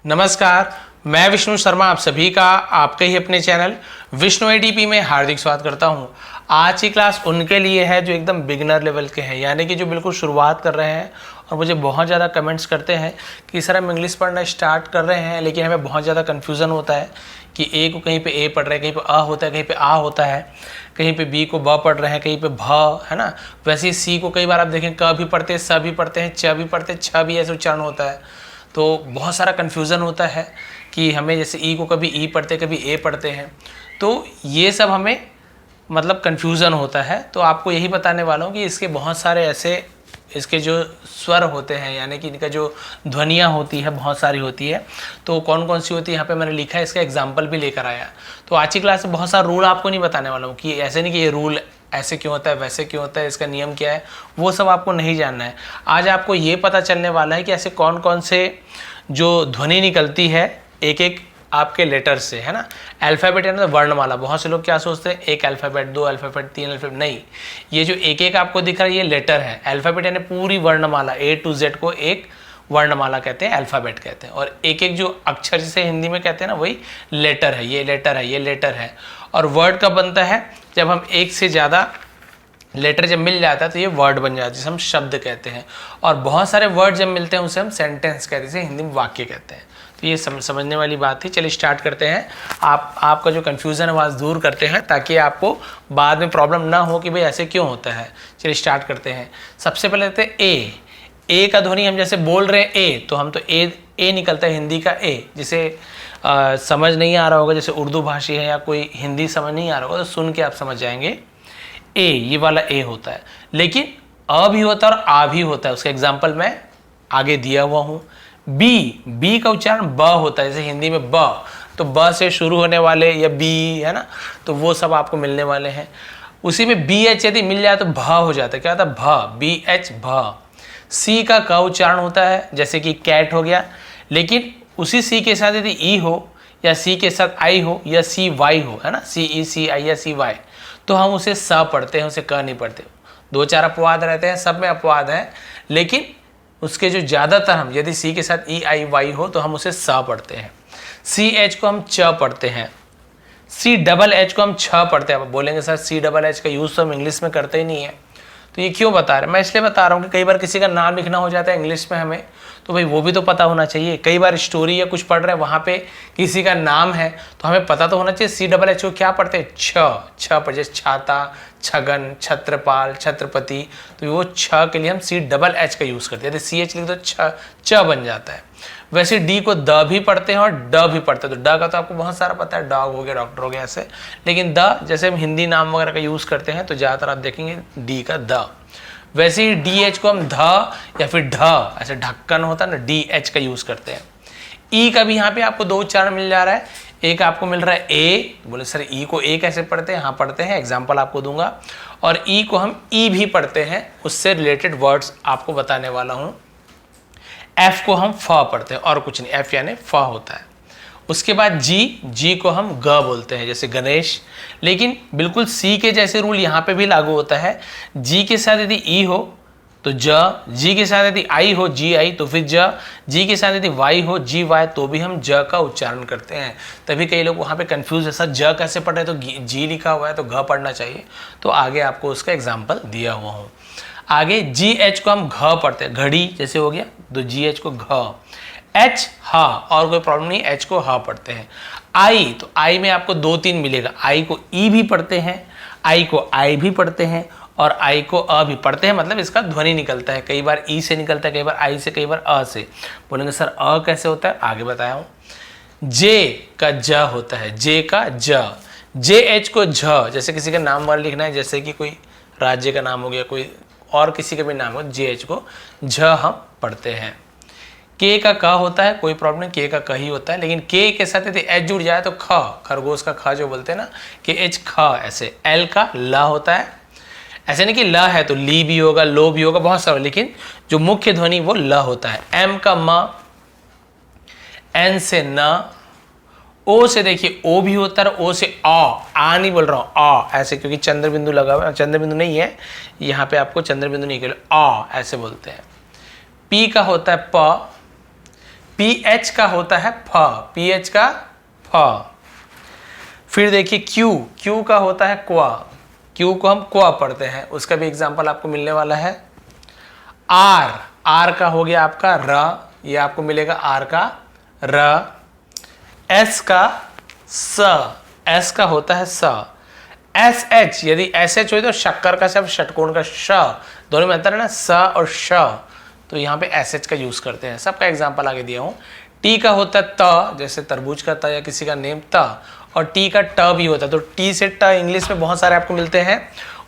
नमस्कार, मैं विष्णु शर्मा आप सभी का आपके ही अपने चैनल विष्णु एडीपी में हार्दिक स्वागत करता हूं। आज की क्लास उनके लिए है जो एकदम बिगिनर लेवल के हैं, यानी कि जो बिल्कुल शुरुआत कर रहे हैं और मुझे बहुत ज़्यादा कमेंट्स करते हैं कि सर हम इंग्लिश पढ़ना स्टार्ट कर रहे हैं लेकिन हमें बहुत ज़्यादा कन्फ्यूज़न होता है कि ए को कहीं पे ए पढ़ रहे हैं, कहीं पे अ होता है, कहीं पे आ होता है, कहीं पे बी को ब पढ़ रहे हैं, कहीं पे भ, है ना। वैसे ही सी को कई बार आप देखें क भी पढ़ते हैं, स भी पढ़ते हैं, च भी पढ़ते हैं, छ भी ऐसे उच्चारण होता है। तो बहुत सारा कन्फ्यूज़न होता है कि हमें जैसे ई को कभी ई पढ़ते कभी ए पढ़ते हैं, तो ये सब हमें मतलब कन्फ्यूज़न होता है। तो आपको यही बताने वाला हूँ कि इसके बहुत सारे ऐसे इसके जो स्वर होते हैं, यानी कि इनका जो ध्वनियाँ होती है बहुत सारी होती है। तो कौन कौन सी होती है यहाँ पे मैंने लिखा है, इसका एग्जाम्पल भी लेकर आया। तो आज की क्लास में बहुत सारा रूल आपको नहीं बताने वाला हूँ कि ऐसे नहीं कि ये रूल ऐसे क्यों होता है, वैसे क्यों होता है, इसका नियम क्या है, वो सब आपको नहीं जानना है। आज आपको ये पता चलने वाला है कि ऐसे कौन कौन से जो ध्वनि निकलती है एक एक आपके लेटर से, है ना। अल्फ़ाबेट है ना, वर्णमाला। बहुत से लोग क्या सोचते हैं एक अल्फ़ाबेट, दो अल्फ़ाबेट, तीन अल्फ़ाबेट, नहीं, ये जो एक एक आपको दिख रहा है ये लेटर है। अल्फ़ाबेट यानी पूरी वर्णमाला A to Z को एक वर्णमाला कहते हैं, अल्फ़ाबेट कहते हैं। और एक एक जो अक्षर जिसे हिंदी में कहते हैं ना, वही लेटर है। ये लेटर है, ये लेटर है। और वर्ड कब बनता है, जब हम एक से ज़्यादा लेटर जब मिल जाता है तो ये वर्ड बन जाता है, जिसे हम शब्द कहते हैं। और बहुत सारे वर्ड जब मिलते हैं उसे हम सेंटेंस कहते हैं, जिसे हिंदी में वाक्य कहते हैं। तो ये समझने वाली बात थी। चलिए स्टार्ट करते हैं। आपका जो कन्फ्यूज़न है वो आज दूर करते हैं ताकि आपको बाद में प्रॉब्लम ना हो कि भाई ऐसे क्यों होता है। चलिए स्टार्ट करते हैं। सबसे पहले लेते हैं ए का ध्वनि। हम जैसे बोल रहे हैं ए, तो हम तो ए निकलता है हिंदी का ए। जिसे समझ नहीं आ रहा होगा, जैसे उर्दू भाषी है या कोई हिंदी समझ नहीं आ रहा होगा, तो सुन के आप समझ जाएंगे ए, ये वाला ए होता है। लेकिन अ भी होता है और आ भी होता है, उसका एग्जाम्पल मैं आगे दिया हुआ हूँ। बी का उच्चारण ब होता है, जैसे हिंदी में ब, तो ब से शुरू होने वाले या बी, है ना, तो वो सब आपको मिलने वाले हैं। उसी में बी एच यदि मिल जाए तो भ हो जाता है। क्या होता है, भ, बी एच भ। सी का क उच्चारण होता है, जैसे कि कैट हो गया। लेकिन उसी सी के साथ यदि ई हो या सी के साथ आई हो या सी वाई हो, है ना, सी ई सी आई या सी वाई, तो हम उसे स पढ़ते हैं, उसे क नहीं पढ़ते। दो चार अपवाद रहते हैं, सब में अपवाद है, लेकिन उसके जो ज़्यादातर हम यदि सी के साथ ई आई वाई हो तो हम उसे स पढ़ते हैं। सी एच को हम च पढ़ते हैं। सी डबल एच को हम छ पढ़ते हैं। अब बोलेंगे सर सी डबल एच का यूज़ तो हम इंग्लिश में करते ही नहीं है, तो ये क्यों बता रहे हैं। मैं इसलिए बता रहा हूँ कि कई बार किसी का नाम लिखना हो जाता है इंग्लिश में हमें, तो भाई वो भी तो पता होना चाहिए। कई बार स्टोरी या कुछ पढ़ रहे हैं, वहाँ पे किसी का नाम है तो हमें पता तो होना चाहिए सी डबल एच को क्या पढ़ते हैं, छ पढ़, जैसे छाता, छगन, छत्रपाल, छत्रपति, तो वो छ के लिए हम सी डबल एच का यूज़ करते हैं। यदि सी एच लिख तो च बन जाता है। वैसे डी को द भी पढ़ते हैं और ड भी पढ़ते हैं। तो ड का तो आपको बहुत सारा पता है, डॉग हो गया, डॉक्टर हो गया, ऐसे। लेकिन द जैसे हम हिंदी नाम वगैरह का यूज़ करते हैं तो ज़्यादातर आप देखेंगे डी का द। वैसे ही डी एच को हम ध या फिर ढ, ऐसे ढक्कन होता है ना, डी एच का यूज़ करते हैं। ई का भी यहाँ पे आपको दो उच्चारण मिल जा रहा है। एक आपको मिल रहा है ए, बोले सर ई को ए कैसे पढ़ते हैं, हाँ पढ़ते हैं, एग्जाम्पल आपको दूंगा। और ई को हम ई भी पढ़ते हैं, उससे रिलेटेड वर्ड्स आपको बताने वाला हूँ। एफ को हम फ पढ़ते हैं और कुछ नहीं, एफ यानी फ होता है। उसके बाद जी को हम ग बोलते हैं, जैसे गणेश। लेकिन बिल्कुल सी के जैसे रूल यहाँ पे भी लागू होता है। जी के साथ यदि ई हो तो ज, जी के साथ यदि आई हो जी आई तो फिर ज, जी के साथ यदि वाई हो जी वाई तो भी हम ज का उच्चारण करते हैं। तभी कई लोग वहाँ पे कंफ्यूज है, सर ज कैसे पढ़ रहे, तो जी लिखा हुआ है तो घ पढ़ना चाहिए। तो आगे आपको उसका एग्जाम्पल दिया हुआ हूँ। आगे जी एच को हम घ पढ़ते हैं, घड़ी जैसे हो गया, तो जी एच को घ। एच हा, और कोई प्रॉब्लम नहीं, एच को हा पढ़ते हैं। आई, तो आई में आपको दो तीन मिलेगा। आई को ई भी पढ़ते हैं, आई को आई भी पढ़ते हैं, और आई को अ भी पढ़ते हैं। मतलब इसका ध्वनि निकलता है, कई बार ई से निकलता है, कई बार आई से, कई बार अ से। बोलेंगे सर अ कैसे होता है, आगे बताया हूँ। जे का ज होता है, जे का ज। जे एच को झ, जैसे किसी का नाम वाला लिखना है, जैसे कि कोई राज्य का नाम हो गया, कोई और किसी का भी नाम हो, जे एच को झ हम पढ़ते हैं। के का क होता है, कोई प्रॉब्लम नहीं, के का क ही होता है। लेकिन के के साथ यदि एच जुड़ जाए तो ख, खरगोश का ख जो बोलते हैं ना, के एच ख ऐसे। एल का ल होता है, ऐसे नहीं कि ल है तो ली भी होगा, लो भी होगा, बहुत सारा, लेकिन जो मुख्य ध्वनि वो ल होता है। एम का म, एन से न, ओ से देखिए ओ भी होता है, ओ से आ नहीं बोल रहा हूँ, आ ऐसे, क्योंकि चंद्र बिंदु लगा हुआ है, चंद्र बिंदु नहीं है यहाँ पे, आपको चंद्र बिंदु नहीं, आ ऐसे बोलते हैं। पी का होता है प, PH का होता है फ, PH का फ। फिर देखिए क्यू का होता है क्वा, क्यू को हम क्वा पढ़ते हैं, उसका भी एग्जाम्पल आपको मिलने वाला है। आर का हो गया आपका र, ये आपको मिलेगा आर का र। एस का स, एस का होता है स। एस एच, यदि एस एच हो तो शक्कर का शब्द, षटकोण का श, दोनों में अंतर है ना, स और श, तो यहाँ पे एस एच का यूज करते हैं। सबका एग्जाम्पल आगे दिया हूँ। टी का होता है त, जैसे तरबूज का त या किसी का नेम त, और टी का ट भी होता है, तो टी से ट इंग्लिश में बहुत सारे आपको मिलते हैं।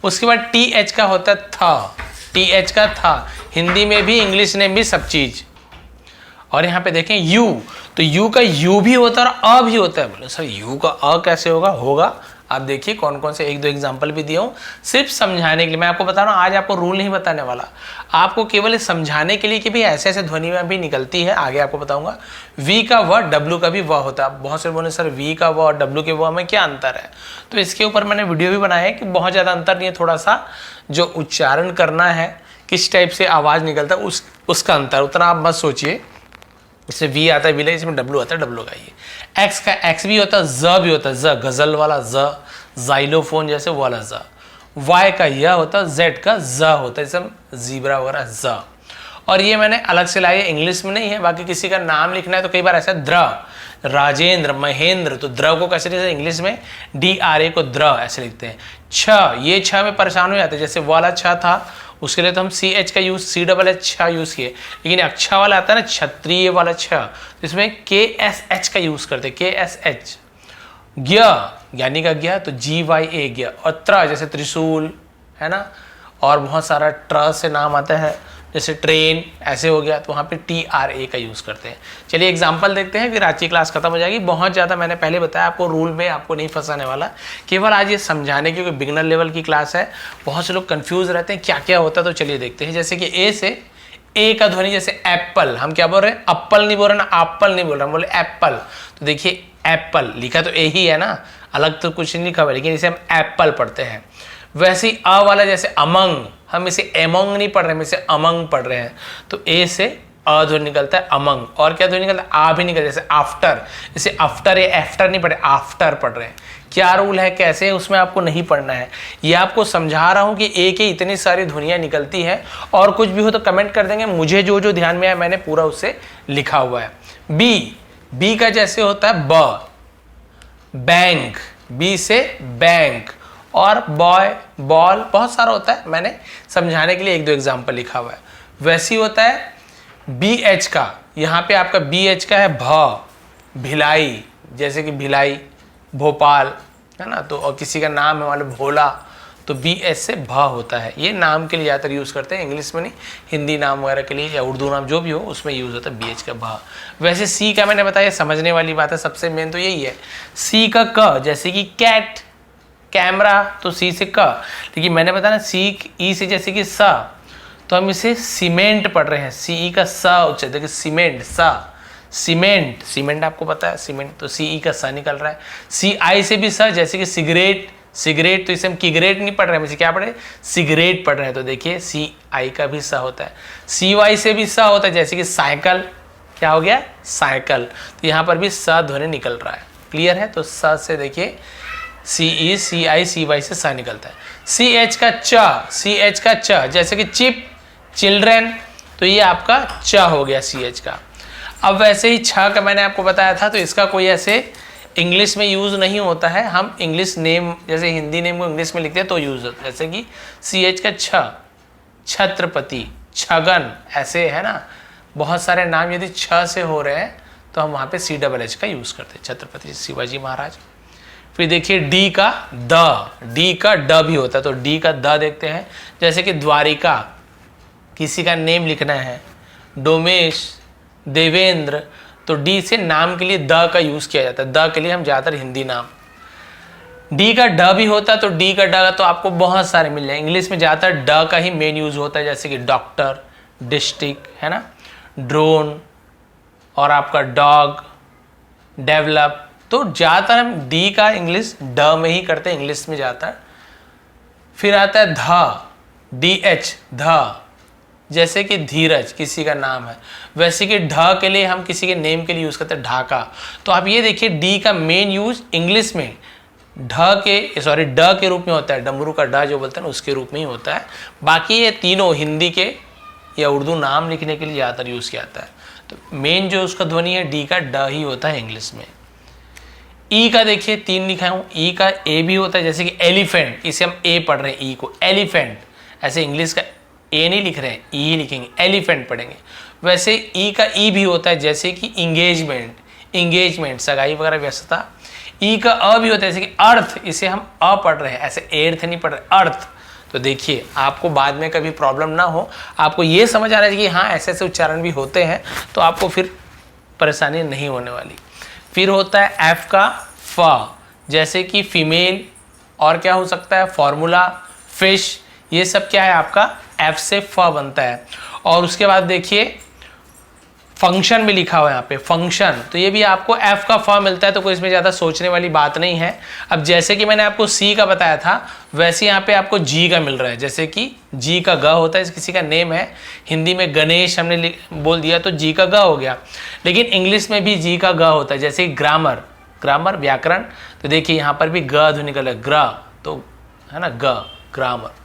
उसके बाद टी एच का होता है थ, टी एच का था, हिंदी में भी इंग्लिश में भी सब चीज। और यहाँ पे देखें यू, तो यू का यू भी होता है और अ भी होता है। बोले सर यू का अ कैसे होगा आप देखिए कौन कौन से एक दो एग्जांपल भी दिया हूँ सिर्फ समझाने के लिए। मैं आपको बता रहा हूँ, आज आपको रूल नहीं बताने वाला, आपको केवल समझाने के लिए कि भाई ऐसे ऐसे ध्वनि में भी निकलती है, आगे आपको बताऊंगा। वी का व, डब्ल्यू का भी व होता है। बहुत से बोले सर वी का व और डब्ल्यू के व में क्या अंतर है, तो इसके ऊपर मैंने वीडियो भी बनाया है कि बहुत ज़्यादा अंतर नहीं है, थोड़ा सा जो उच्चारण करना है, किस टाइप से आवाज़ निकलता है उसका अंतर, उतना आप मत सोचिए। इसमें वी आता है विलय, इसमें डब्ल्यू आता है डब्ल्यू का। ये एक्स का एक्स भी होता है, ज भी होता है, ज गजल वाला ज, जाइलोफोन जैसे वो वाला ज। वाई का यह होता है, जेड का ज होता है, जैसे जीब्रा वगैरह ज। और ये मैंने अलग से लाया, इंग्लिश में नहीं है, बाकी किसी का नाम लिखना है तो कई बार ऐसा द्र, राजेंद्र, महेंद्र, तो द्र को कैसे लिखते हैं इंग्लिश में, DRA को द्र ऐसे लिखते हैं। छ, ये छ में परेशान हो जाते हैं, जैसे वाला छ था उसके लिए तो हम CH का यूज CHH छ यूज किए, लेकिन अच्छा वाला आता है ना क्षत्रिय वाला छ, तो इसमें KSH का यूज करते हैं, KSH। ज्ञ, ज्ञानी का ज्ञ, तो GYA ज्ञ। और त्र जैसे त्रिशूल है ना, और बहुत सारा ट्र से नाम आता है, जैसे ट्रेन ऐसे हो गया, तो वहाँ पे TRA का यूज़ करते हैं। चलिए एग्जांपल देखते हैं, फिर आज की क्लास खत्म हो जाएगी। बहुत ज़्यादा मैंने पहले बताया आपको, रूल में आपको नहीं फंसाने वाला, केवल आज ये समझाने की, क्योंकि बिगनर लेवल की क्लास है, बहुत से लोग कंफ्यूज रहते हैं क्या क्या होता है। तो चलिए देखते हैं, जैसे कि ए से, ए का ध्वनि जैसे एप्पल, हम क्या बोल रहे हैं, एप्पल नहीं बोल रहे ना, एप्पल नहीं बोल रहे, हम बोले एप्पल। तो देखिए एप्पल लिखा तो ए ही है ना, अलग तो कुछ नहीं लिखा हुआ, लेकिन इसे हम एप्पल पढ़ते हैं। वैसे ही अ वाला जैसे अमंग, हम इसे एमंग नहीं पढ़ रहे हैं, इसे अमंग पढ़ रहे हैं, तो ए से अ ध्वनि निकलता है अमंग। और क्या ध्वनि निकलता है, आ भी निकलता है, जैसे आफ्टर, इसे आफ्टर या एफ्टर नहीं पढ़े, आफ्टर पढ़ रहे हैं। क्या रूल है, कैसे, उसमें आपको नहीं पढ़ना है, ये आपको समझा रहा हूं कि ए के इतनी सारी ध्वनियां निकलती है। और कुछ भी हो तो कमेंट कर देंगे, मुझे जो जो ध्यान में आया मैंने पूरा उससे लिखा हुआ है। बी का जैसे होता है ब, बैंक, बी से बैंक। और बॉय, बॉल, बहुत सारा होता है, मैंने समझाने के लिए एक दो एग्जाम्पल लिखा हुआ है। वैसे ही होता है BH का, यहाँ पे आपका BH का है भ, भिलाई, जैसे कि भिलाई, भोपाल है ना, तो और किसी का नाम है मान लो भोला, तो BH से भ होता है। ये नाम के लिए ज़्यादातर यूज़ करते हैं, इंग्लिश में नहीं, हिंदी नाम वगैरह के लिए या उर्दू नाम जो भी हो उसमें यूज़ होता है BH का भ। वैसे C का मैंने बताया, समझने वाली बात है, सबसे मेन तो यही है। C का क, जैसे कि कैट, कैमरा, तो सी से क, लेकिन मैंने बताया ना ई से जैसे कि सा, तो हम इसे सीमेंट पढ़ रहे हैं, CE का सा उच्चारण, देखिए सीमेंट, सा, सीमेंट, सीमेंट आपको पता है सीमेंट, तो CE का सा निकल रहा है। CI से भी सा, जैसे कि सिगरेट, सिगरेट, तो इसे हम किगरेट नहीं पढ़ रहे हैं, इसे क्या पढ़ रहे हैं, सिगरेट पढ़ रहे हैं, तो देखिए CI का भी सा होता है। CY से भी सा होता है, जैसे कि साइकिल, क्या हो गया, साइकिल, तो यहाँ पर भी सा ध्वनि निकल रहा है। क्लियर है, तो सा से देखिए CE, CI, CY से सा निकलता है। CH का च, CH का च, जैसे कि चिप, चिल्ड्रेन, तो ये आपका च हो गया CH का। अब वैसे ही छ का मैंने आपको बताया था, तो इसका कोई ऐसे इंग्लिश में यूज़ नहीं होता है, हम इंग्लिश नेम जैसे हिंदी नेम को इंग्लिश में लिखते हैं तो यूज़ होता है, जैसे कि CH का छ, छत्रपति, छगन, ऐसे है ना, बहुत सारे नाम यदि छ से हो रहे हैं तो हम वहाँ पे CHH का यूज़ करते हैं, छत्रपति शिवाजी महाराज। फिर देखिए डी का द, डी का ड भी होता है, तो डी का द देखते हैं, जैसे कि द्वारिका, किसी का नेम लिखना है, डोमेश, देवेंद्र, तो डी से नाम के लिए द का यूज़ किया जाता है, द के लिए हम ज़्यादातर हिंदी नाम। डी का ड भी होता है, तो डी का ड तो आपको बहुत सारे मिल जाए, इंग्लिश में ज़्यादातर ड का ही मेन यूज़ होता है, जैसे कि डॉक्टर, डिस्ट्रिक्ट है ना, ड्रोन, और आपका डॉग, डेवलप, तो ज़्यादातर हम डी का इंग्लिश ड में ही करते हैं, इंग्लिश में ज़्यादातर। फिर आता है ध, DH, ध, जैसे कि धीरज किसी का नाम है, वैसे कि ढ के लिए हम किसी के नेम के लिए यूज़ करते हैं ढाका। तो आप ये देखिए डी का मेन यूज इंग्लिश में ड के रूप में होता है, डमरू का ड जो बोलते हैं ना उसके रूप में ही होता है। बाकी ये तीनों हिंदी के या उर्दू नाम लिखने के लिए ज़्यादातर यूज़ किया जाता है। तो मेन जो उसका ध्वनि है डी का ड ही होता है इंग्लिश में। ई का देखिए 3 लिखा हूँ, ई का ए भी होता है, जैसे कि एलिफेंट, इसे हम ए पढ़ रहे हैं ई को, एलिफेंट, ऐसे इंग्लिश का ए नहीं लिख रहे हैं, ई ही लिखेंगे, एलिफेंट पढ़ेंगे। वैसे ई का ई भी होता है, जैसे कि इंगेजमेंट सगाई वगैरह व्यस्तता। ई का अ भी होता है, जैसे कि अर्थ, इसे हम अ पढ़ रहे हैं, ऐसे एर्थ नहीं पढ़ रहे, अर्थ। तो देखिए आपको बाद में कभी प्रॉब्लम ना हो, आपको ये समझ आ रहा है कि हाँ ऐसे ऐसे उच्चारण भी होते हैं, तो आपको फिर परेशानी नहीं होने वाली। फिर होता है एफ का फ, जैसे कि फीमेल, और क्या हो सकता है फॉर्मूला, फिश, ये सब क्या है आपका एफ से फ बनता है। और उसके बाद देखिए फंक्शन भी लिखा हुआ है यहाँ पे, फंक्शन, तो ये भी आपको एफ का फ मिलता है, तो कोई इसमें ज़्यादा सोचने वाली बात नहीं है। अब जैसे कि मैंने आपको सी का बताया था, वैसे यहाँ पे आपको जी का मिल रहा है, जैसे कि जी का ग होता है, किसी का नेम है, हिंदी में गणेश हमने बोल दिया तो जी का ग हो गया, लेकिन इंग्लिश में भी जी का ग होता है, जैसे ग्रामर व्याकरण, तो देखिए यहाँ पर भी ग ध्वनि निकल है, ग्र, तो है ना ग, ग्रामर।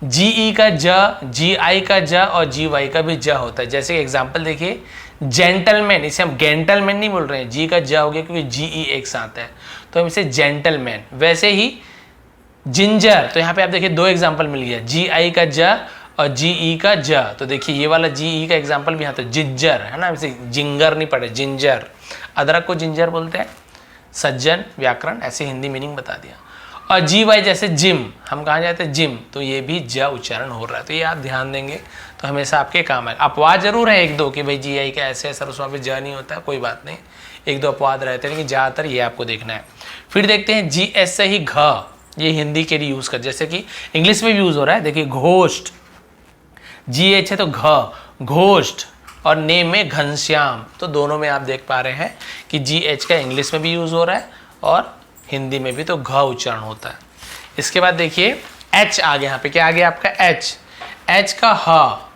जी ई का ज, जी आई का ज और जी वाई का भी ज होता है। जैसे एग्जांपल देखिए जेंटलमैन, इसे हम जेंटलमैन नहीं बोल रहे हैं, जी का ज हो गया क्योंकि जी ई एक साथ है, तो हम इसे जेंटलमैन। वैसे ही जिंजर, तो यहाँ पे आप देखिए 2 एग्जांपल मिल गया, जी आई का ज और जी ई का ज, तो देखिए ये वाला जी ई का एग्जांपल भी यहाँ तो जिंजर है ना, इसे जिंगर नहीं पढ़े, जिंजर। अदरक को जिंजर बोलते हैं, सज्जन, व्याकरण, ऐसे हिंदी मीनिंग बता दिया। और जी वाई जैसे जिम, हम कहाँ जाते हैं जिम, तो ये भी ज उच्चारण हो रहा है, तो ये आप ध्यान देंगे तो हमेशा आपके काम है। अपवाद जरूर है 1-2 कि भाई जी आई का ऐसे सर उसमें भी ज नहीं होता है, कोई बात नहीं, 1-2 अपवाद रहते हैं, लेकिन ज़्यादातर ये आपको देखना है। फिर देखते हैं जी एस से ही घ, ये हिंदी के लिए यूज़ कर, जैसे कि इंग्लिश में भी यूज़ हो रहा है, देखिए घोष्ट, जी एच है तो घ, घोष्ट, और नेम में घनश्याम, तो दोनों में आप देख पा रहे हैं कि जी एच का इंग्लिश में भी यूज़ हो रहा है और हिंदी में भी तो घ उच्चारण होता है। इसके बाद देखिए एच आ गया, यहाँ पे क्या आ गया आपका एच, एच का ह,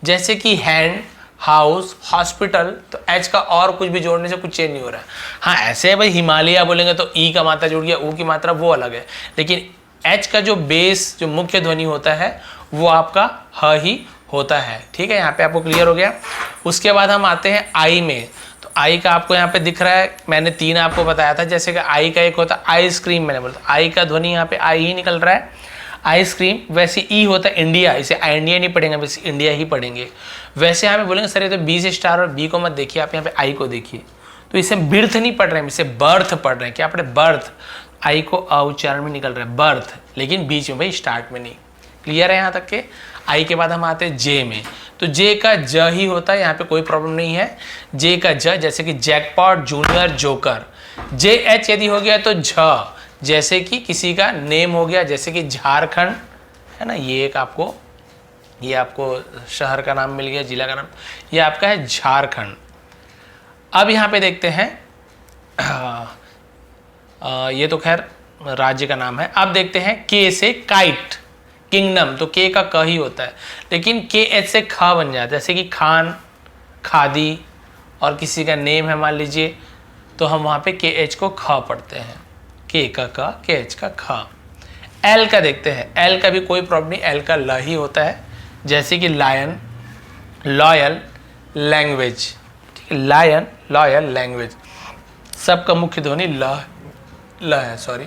जैसे कि हैंड, हाउस, हॉस्पिटल, तो एच का और कुछ भी जोड़ने से कुछ चेंज नहीं हो रहा है। हाँ ऐसे है भाई हिमालय बोलेंगे तो ई का मात्रा जुड़ गया, ऊ की मात्रा वो अलग है, लेकिन एच का जो बेस जो मुख्य ध्वनि होता है वो आपका ह ही होता है। ठीक है, यहाँ पे आपको क्लियर हो गया। उसके बाद हम आते हैं आई में, तो आई का आपको यहाँ पे दिख रहा है, मैंने 3 आपको बताया था, जैसे कि आई का एक होता है आइसक्रीम, मैंने बोला आई का ध्वनि यहाँ पे आई ही निकल रहा है, आइसक्रीम। वैसे ई होता है इंडिया, इसे इंडिया नहीं पढ़ेंगे, वैसे इंडिया ही पढ़ेंगे। वैसे यहाँ पे बोलेंगे सर ये तो बी से स्टार, और बी को मत देखिए, आप यहाँ पे आई को देखिए, तो इसे बिर्थ नहीं पढ़ रहे हैं, इसे बर्थ पढ़ रहे हैं। क्या पढ़े, बर्थ, आई को अ उच्चारण में निकल रहा है बर्थ, लेकिन बीच में भाई स्टार्ट में नहीं। क्लियर है यहाँ तक के। आई के बाद हम आते हैं जे में, तो जे का ज ही होता है, यहाँ पे कोई प्रॉब्लम नहीं है। जे का ज, जैसे कि जैकपॉट, जूनियर, जोकर। जे एच यदि हो गया तो झ, जैसे कि किसी का नेम हो गया, जैसे कि झारखंड है ना, ये एक आपको, ये आपको शहर का नाम मिल गया, जिला का नाम, ये आपका है झारखंड। अब यहाँ पे देखते हैं ये तो खैर राज्य का नाम है। अब देखते हैं के से काइट, किंगडम, तो के का क ही होता है, लेकिन के एच से ख बन जाता है, जैसे कि खान, खादी, और किसी का नेम है मान लीजिए, तो हम वहाँ पे के एच को ख पढ़ते हैं, के का क, के एच का ख। एल का देखते हैं, एल का भी कोई प्रॉब्लम नहीं, एल का ल ही होता है, जैसे कि लायन, लॉयल, लैंग्वेज। ठीक है, लायन, लॉयल, लैंग्वेज, सबका मुख्य ध्वनि ल है, सॉरी।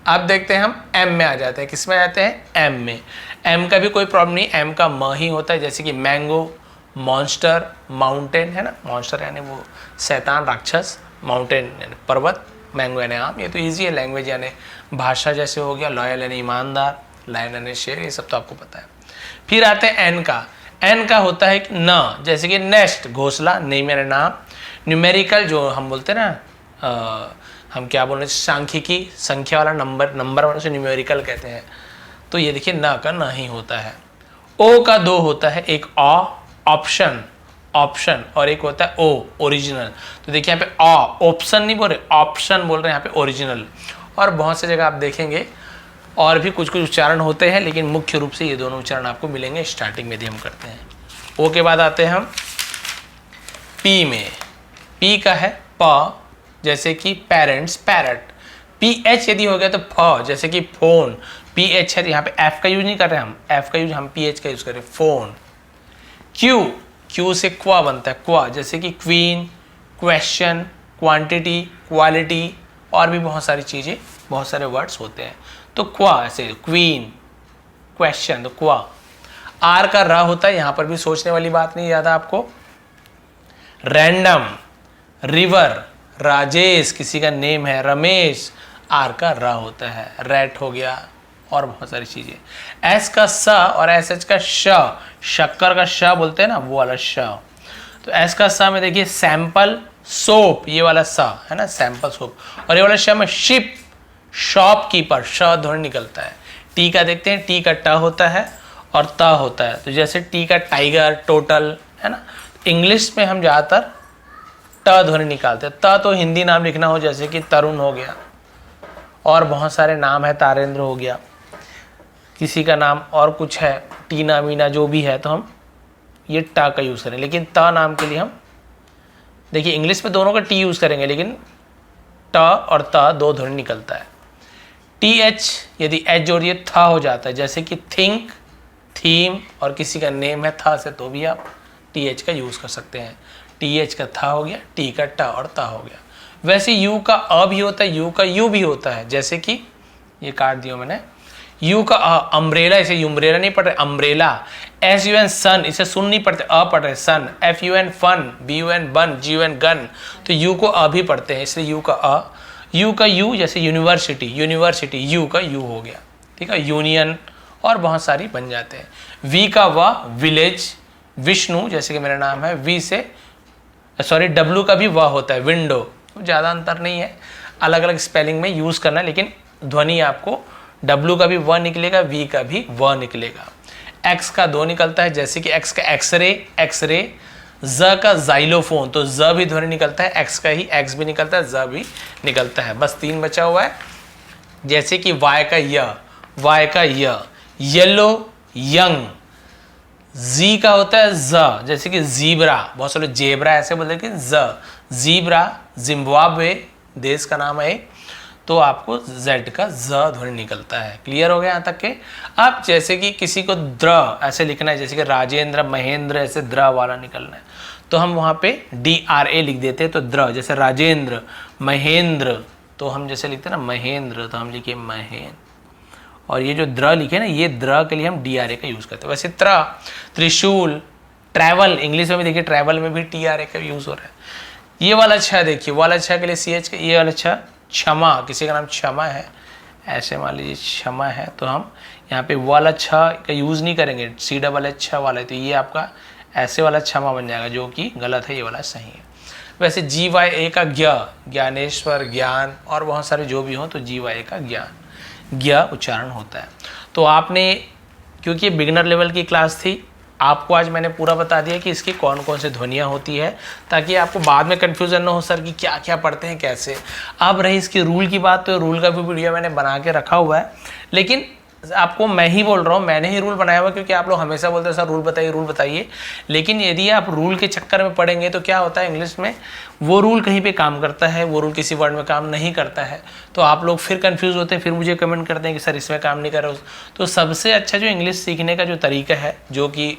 अब देखते हैं हम एम में आ जाते हैं, किस में आ जाते हैं, एम में। एम का भी कोई प्रॉब्लम नहीं, एम का म ही होता है, जैसे कि मैंगो, मॉन्स्टर, माउंटेन है ना, मॉन्स्टर यानी वो शैतान, राक्षस, माउंटेन यानी पर्वत, मैंगो यानी आम, ये तो इजी है। लैंग्वेज यानी भाषा जैसे हो गया, लॉयल यानी ईमानदार, लायन यानी शेर, ये सब तो आपको पता है। फिर आते हैं एन का, एन का होता है न, जैसे कि नेस्ट, घोंसला, नेम यानी नाम, न्यूमेरिकल, जो हम बोलते हैं ना, हम क्या बोल रहे हैं, सांख्यिकी, संख्या वाला, नंबर वाले से न्यूमेरिकल कहते हैं, तो ये देखिए न का न ही होता है। ओ का 2 होता है, एक ऑप्शन, और एक होता है ओ, ओरिजिनल। तो देखिए यहाँ पे ऑप्शन नहीं बोल रहे, ऑप्शन बोल रहे हैं, यहाँ पे ओरिजिनल। और बहुत सी जगह आप देखेंगे और भी कुछ कुछ उच्चारण होते हैं, लेकिन मुख्य रूप से ये दोनों उच्चारण आपको मिलेंगे स्टार्टिंग में यदि हम करते हैं। ओ के बाद आते हैं हम पी में। पी का है प, जैसे कि पेरेंट्स, पैरट। पी एच यदि हो गया तो फ, जैसे कि फोन। पी एच है तो यहाँ पे एफ का यूज नहीं कर रहे हम, एफ का यूज हम पी एच का यूज कर रहे हैं, फोन। क्यू, क्यू से क्वा बनता है, क्वा, जैसे कि क्वीन, क्वेश्चन, क्वांटिटी, क्वालिटी और भी बहुत सारी चीज़ें, बहुत सारे वर्ड्स होते हैं। तो क्वा ऐसे, क्वीन, क्वेश्चन, तो क्वा। आर का र होता है, यहाँ पर भी सोचने वाली बात नहीं ज़्यादा आपको। रैंडम, रिवर, राजेश किसी का नेम है, रमेश, आर का र होता है, रैट हो गया और बहुत सारी चीज़ें। एस का स और एस एच का श, शक्कर का श बोलते हैं ना, वो वाला श। तो एस का स में देखिए सैंपल, सोप, ये वाला स है ना, सैंपल सोप। और ये वाला श में शिप, शॉपकीपर, श ध्वनि निकलता है। टी का देखते हैं, टी का ट होता है और त होता है। तो जैसे टी का टाइगर, टोटल, है ना। इंग्लिश में हम ज़्यादातर ट ध्वनि निकालते हैं। त तो हिंदी नाम लिखना हो, जैसे कि तरुण हो गया और बहुत सारे नाम है, तारेंद्र हो गया, किसी का नाम और कुछ है, टीना मीना जो भी है, तो हम ये ट का यूज़ करें। लेकिन त नाम के लिए हम देखिए इंग्लिश में दोनों का टी यूज़ करेंगे, लेकिन ट और त दो ध्वनि निकलता है। टी एच यदि एच जोड़िए थ हो जाता है, जैसे कि थिंक, थीम और किसी का नेम है थ से, तो भी आप टी एच का यूज़ कर सकते हैं। टी एच का था हो गया, टी का ट और ता हो गया। वैसे यू का अ भी होता है, यू का यू भी होता है, जैसे कि ये काट दिया मैंने। यू का अम्ब्रेला, इसे यूम्ब्रेला नहीं पढ़ रहे, umbrella. S U N sun, इसे सुन नहीं पढ़ते, अ पढ़ रहे, sun. F U N fun, B U N bun, G U N gun, तो यू को अ भी पढ़ते हैं, इसलिए यू का अ। यू का यू, जैसे यूनिवर्सिटी, यूनिवर्सिटी, यू का यू हो गया, ठीक है। यूनियन और बहुत सारी बन जाते हैं। वी का व, विलेज, विष्णु, जैसे कि मेरा नाम है, वी से सॉरी डब्लू का भी व होता है, विंडो। ज़्यादा अंतर नहीं है, अलग अलग स्पेलिंग में यूज़ करना है, लेकिन ध्वनि आपको डब्लू का भी व निकलेगा, वी का भी व निकलेगा। एक्स का दो निकलता है, जैसे कि एक्स का एक्सरे, एक्सरे। ज का जाइलोफोन, तो ज भी ध्वनि निकलता है, एक्स का ही एक्स भी निकलता है, ज भी निकलता है। बस 3 बचा हुआ है, जैसे कि वाय का य, वाय का य, येलो, यंग। जी का होता है ज, जैसे कि जीब्रा, बहुत सारे जेब्रा ऐसे बोलते हैं कि ज, जीब्रा, जिम्बाब्वे देश का नाम है, तो आपको जेड का ज ध्वनि निकलता है। क्लियर हो गया यहाँ तक के। अब जैसे कि किसी को द्र ऐसे लिखना है, जैसे कि राजेंद्र, महेंद्र, ऐसे द्र वाला निकलना है, तो हम वहाँ पे DRA लिख देते हैं, तो द्र, जैसे राजेंद्र, महेंद्र, तो हम जैसे लिखते हैं ना महेंद्र, तो हम लिखे महेंद्र। और ये जो द्र लिखे ना, ये द्र के लिए हम DRA का यूज़ करते हैं। वैसे त्रिशूल, ट्रैवल, इंग्लिश में भी देखिए ट्रैवल में भी TRA का यूज़ हो रहा है। ये वाला छ देखिए, वाला छ के लिए CH का, ये वाला छ, क्षमा, किसी का नाम क्षमा है, ऐसे मान लीजिए क्षमा है, तो हम यहाँ पे वाला छ का यूज़ नहीं करेंगे, CHH वाला है, तो ये आपका ऐसे वाला क्षमा बन जाएगा, जो कि गलत है, ये वाला सही है। वैसे GYA का ज्ञ, ज्ञानेश्वर, ज्ञान और बहुत सारे जो भी हों, तो GYA का ज्ञान, ज्ञ उच्चारण होता है। तो आपने, क्योंकि ये बिगिनर लेवल की क्लास थी, आपको आज मैंने पूरा बता दिया कि इसकी कौन कौन से ध्वनियाँ होती है, ताकि आपको बाद में कन्फ्यूज़न ना हो सर कि क्या क्या पढ़ते हैं कैसे। अब रही इसकी रूल की बात, तो रूल का भी वीडियो मैंने बना के रखा हुआ है, लेकिन आपको मैं ही बोल रहा हूँ, मैंने ही रूल बनाया हुआ, क्योंकि आप लोग हमेशा बोलते हैं सर रूल बताइए, रूल बताइए। लेकिन यदि आप रूल के चक्कर में पढ़ेंगे तो क्या होता है, इंग्लिश में वो रूल कहीं पे काम करता है, वो रूल किसी वर्ड में काम नहीं करता है, तो आप लोग फिर कंफ्यूज होते हैं, फिर मुझे कमेंट करते हैं कि सर इसमें काम नहीं कर रहा। तो सबसे अच्छा जो इंग्लिश सीखने का जो तरीका है, जो कि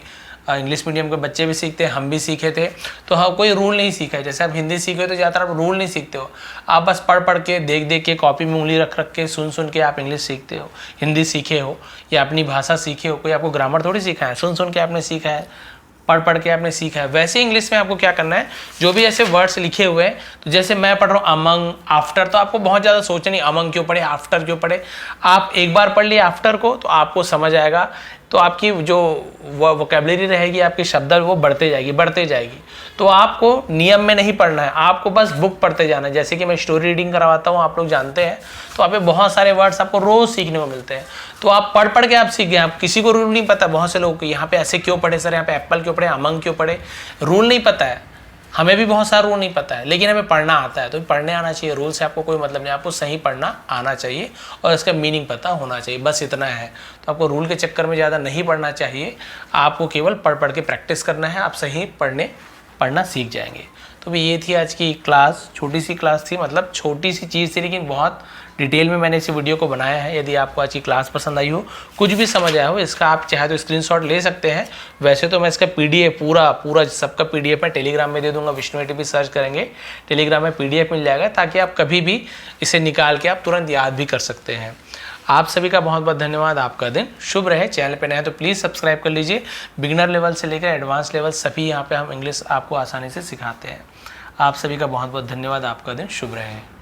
इंग्लिश मीडियम के बच्चे भी सीखते हैं, हम भी सीखे थे, तो हाँ कोई रूल नहीं सीखा है। जैसे आप हिंदी सीखे तो ज़्यादातर आप रूल नहीं सीखते हो, आप बस पढ़ पढ़ के, देख देख के, कॉपी में उंगली रख रख के, सुन सुन के आप इंग्लिश सीखते हो, हिंदी सीखे हो या अपनी भाषा सीखे हो। कोई आपको ग्रामर थोड़ी सीखा है, सुन सुन के आपने सीखा है, पढ़ पढ़ के आपने सीखा है। वैसे इंग्लिश में आपको क्या करना है, जो भी ऐसे वर्ड्स लिखे हुए हैं, तो जैसे मैं पढ़ रहा हूँ अमंग, आफ्टर, तो आपको बहुत ज़्यादा सोचना नहीं अमंग क्यों पढ़े, आफ्टर क्यों पढ़े। आप एक बार पढ़ लिए आफ्टर को, तो आपको समझ आएगा, तो आपकी जो वोकैबुलरी रहेगी, आपकी शब्द वो बढ़ते जाएगी। तो आपको नियम में नहीं पढ़ना है, आपको बस बुक पढ़ते जाना है। जैसे कि मैं स्टोरी रीडिंग करवाता हूँ, आप लोग जानते हैं, तो आप पे बहुत सारे वर्ड्स आपको रोज़ सीखने को मिलते हैं, तो आप पढ़ पढ़ के आप सीख गए। आप किसी को रूल नहीं पता, बहुत से लोगों को यहाँ पे ऐसे क्यों पढ़े सर, यहाँ पे एप्पल क्यों पढ़े, अमंग क्यों पढ़े, रूल नहीं पता है। हमें भी बहुत सारा रूल नहीं पता है, लेकिन हमें पढ़ना आता है, तो पढ़ने आना चाहिए। रूल से आपको कोई मतलब नहीं, आपको सही पढ़ना आना चाहिए और इसका मीनिंग पता होना चाहिए, बस इतना है। तो आपको रूल के चक्कर में ज़्यादा नहीं पढ़ना चाहिए, आपको केवल पढ़ पढ़ के प्रैक्टिस करना है, आप सही पढ़ना सीख जाएंगे। तो भी ये थी आज की क्लास, छोटी सी क्लास थी, मतलब छोटी सी चीज़ थी, लेकिन बहुत डिटेल में मैंने इस वीडियो को बनाया है। यदि आपको आज की क्लास पसंद आई हो, कुछ भी समझ आया हो, इसका आप चाहे तो स्क्रीनशॉट ले सकते हैं। वैसे तो मैं इसका पीडीएफ पूरा सबका पीडीएफ मैं टेलीग्राम में दे दूंगा, विष्णु एटीपी सर्च करेंगे, टेलीग्राम में पीडीएफ मिल जाएगा, ताकि आप कभी भी इसे निकाल के आप तुरंत याद भी कर सकते हैं। आप सभी का बहुत बहुत धन्यवाद, आपका दिन शुभ रहे। चैनल पे नए हैं तो प्लीज़ सब्सक्राइब कर लीजिए। बिगिनर लेवल से लेकर एडवांस लेवल सभी यहाँ पे हम इंग्लिश आपको आसानी से सिखाते हैं। आप सभी का बहुत बहुत धन्यवाद, आपका दिन शुभ रहे।